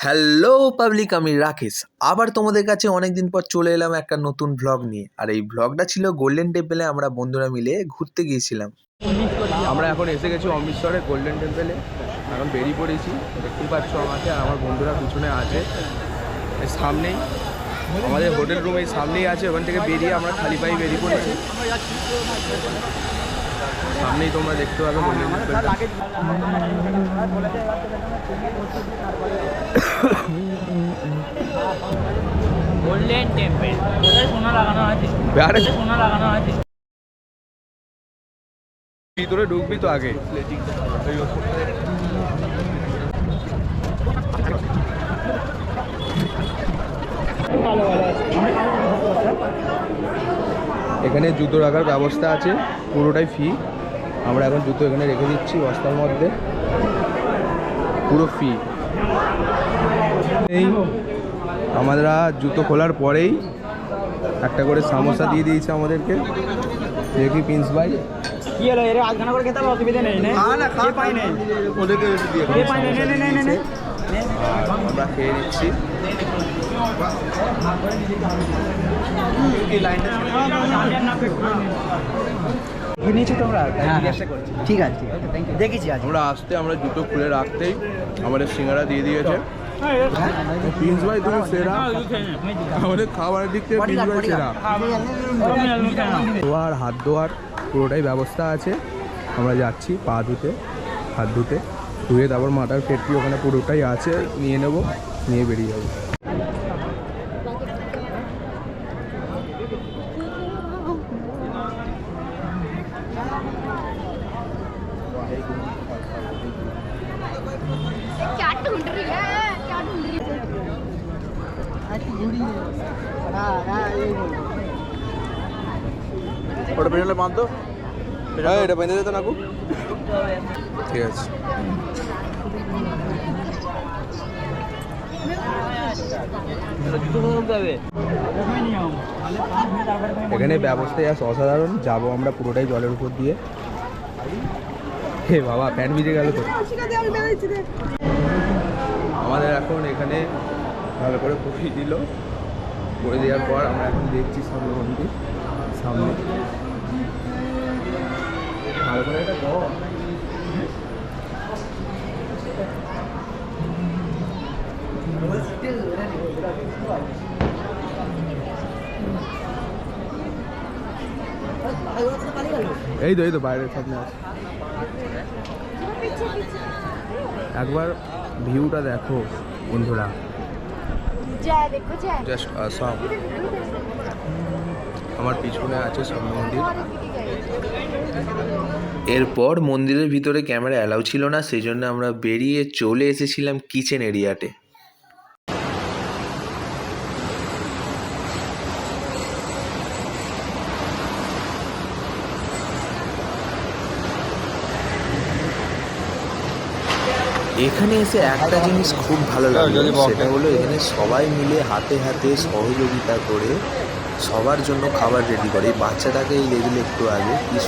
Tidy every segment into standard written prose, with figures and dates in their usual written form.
Hello public, আমি রাকেশ। আবার তোমাদের কাছে অনেকদিন পর চলে এলাম একটা নতুন ভ্লগ নিয়ে। আর এই ভ্লগটা ছিল গোল্ডেন টেম্পলে আমরা বন্ধুরা মিলে ঘুরতে গিয়েছিলাম। আমরা এখন এসে গেছি অমৃতসরের গোল্ডেন টেম্পলে। এখন বেরিয়ে পড়েছি, দেখতেই পাচ্ছ আমাকে আর আমার বন্ধুরা পিছনে আছে। এই সামনেই আমাদের হোটেল রুম, এই সামনেই আছে। ওখান থেকে বেরিয়ে আমরা খালি পায়ে বেরিয়ে পড়েছি। সামনেই তোমরা দেখতে পাবে গোল্ডেন টেম্পলটা। গোল্ডেন টেম্পল সোনা লাগানো আছে, সোনা লাগানো আছে। ভিতরে ঢুকবি তো আগে। এখানে জুতো রাখার ব্যবস্থা আছে, পুরোটাই ফ্রি। আমরা এখন জুতো এখানে রেখে দিচ্ছি বস্তার মধ্যে, পুরো ফ্রি। এই আমরা জুতো খোলার পরেই একটা করে সামোসা দিয়ে দিয়েছে আমাদেরকে। দেখি প্রিন্স ভাই কি হলো, এর আধ ঘন্টা করে খেতে হবে, অসুবিধা নেই। পাই নেই ওদেরকে দিয়ে আমরা খেয়ে নিচ্ছি। ঠিক আছে, দেখেছি আজ আমরা আসতে আমরা জুতো খুলে রাখতেই আমাদের সিঙ্গারা দিয়ে দিয়েছে। প্রিন্স ভাই তুমি সেরা, আমাদের খাবারের দিক থেকে প্রিন্স ভাই সেরা। ধোয়ার, হাত ধোয়ার পুরোটাই ব্যবস্থা আছে। আমরা যাচ্ছি পা ধুতে, হাত ধুতে, ধুয়ে তারপর মাথার ফেটটি ওখানে পুরোটাই আছে, নিয়ে নেব, নিয়ে বেরিয়ে যাবো। क्या ढूंढ रही है, क्या ढूंढ रही ওটা পেছনে বাঁধ তো, এটা বেঁধে দিত নাকু। ঠিক আছে, এখানে ব্যবস্থাই আছে অসাধারণ। যাবো আমরা পুরোটাই জলের উপর দিয়ে। হে বাবা, প্যান্ট ভিজে গেল তো। আমাদের এখন এখানে ভালো করে পুষি দিল, করে দেওয়ার পর আমরা এখন দেখছি সামনে মন্দির, সামনে ভালো করে এটা কর। এই তো বাইরের সামনে আছে। একবার ভিউটা দেখো বন্ধুরা, জাস্ট আসাম। আমার পিছনে আছে সামনে মন্দির। এরপর মন্দিরের ভিতরে ক্যামেরা অ্যালাউ ছিল না, সেই জন্য আমরা বেরিয়ে চলে এসেছিলাম কিচেন এরিয়াতে। এখানে এসে একটা জিনিস খুব ভালো লাগলো, সেটা হলো এখানে সবাই মিলে হাতে হাতে সহযোগিতা করে সবার জন্য খাবার রেডি করে। এই বাচ্চাটাকে এই লেভেলে একটু আগে কি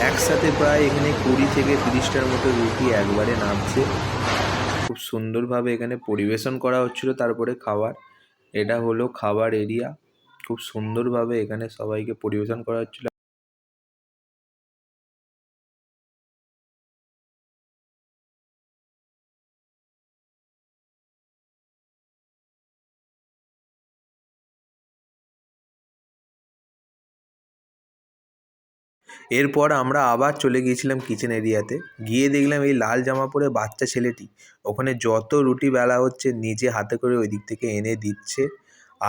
একসাথে প্রায় এখানে 20 থেকে 30টার মতো রুটি একবারে নামছে। খুব সুন্দরভাবে এখানে পরিবেশন করা হচ্ছিল। তারপরে খাবার, এটা হলো খাবার এরিয়া। খুব সুন্দরভাবে এখানে সবাইকে পরিবেশন করা হচ্ছিল। এরপর আমরা আবার চলে গিয়েছিলাম কিচেন এরিয়াতে। গিয়ে দেখলাম এই লাল জামা পরে বাচ্চা ছেলেটি ওখানে যত রুটি বেলা হচ্ছে নিজে হাতে করে ওই দিক থেকে এনে দিচ্ছে।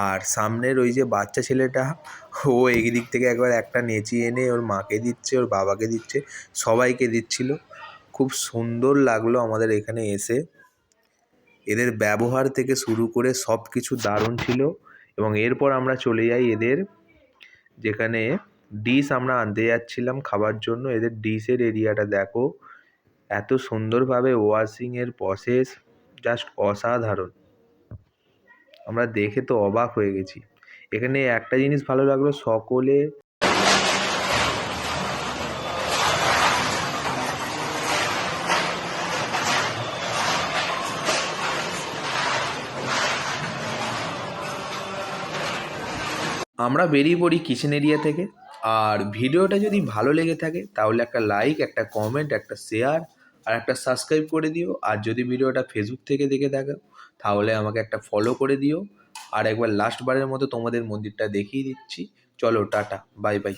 আর সামনের ওই যে বাচ্চা ছেলেটা, ও এই দিক থেকে একবার একটা নেচিয়ে এনে ওর মাকে দিচ্ছে, ওর বাবাকে দিচ্ছে, সবাইকে দিচ্ছিল। খুব সুন্দর লাগলো আমাদের এখানে এসে। এদের ব্যবহার থেকে শুরু করে সব কিছু দারুণ ছিল। এবং এরপর আমরা চলে যাই এদের যেখানে ডিশ আমরা আনতে যাচ্ছিলাম খাবার জন্য। এদের ডিশের এরিয়াটা দেখো, এত সুন্দরভাবে ওয়াশিংয়ের প্রসেস, জাস্ট অসাধারণ। আমরা দেখে তো অবাক হয়ে গেছি। এখানে একটা জিনিস ভালো লাগলো, সকলে আমরা বেরিয়ে পড়ি কিচেন এরিয়া থেকে। আর ভিডিওটা যদি ভালো লেগে থাকে তাহলে একটা লাইক, একটা কমেন্ট, একটা শেয়ার আর একটা সাবস্ক্রাইব করে দিও। আর যদি ভিডিওটা ফেসবুক থেকে দেখে থাকো তাহলে আমাকে একটা ফলো করে দিও। আর একবার লাস্ট বারের মতো তোমাদের মন্দিরটা দেখিয়ে দিচ্ছি। চলো টাটা, বাই বাই।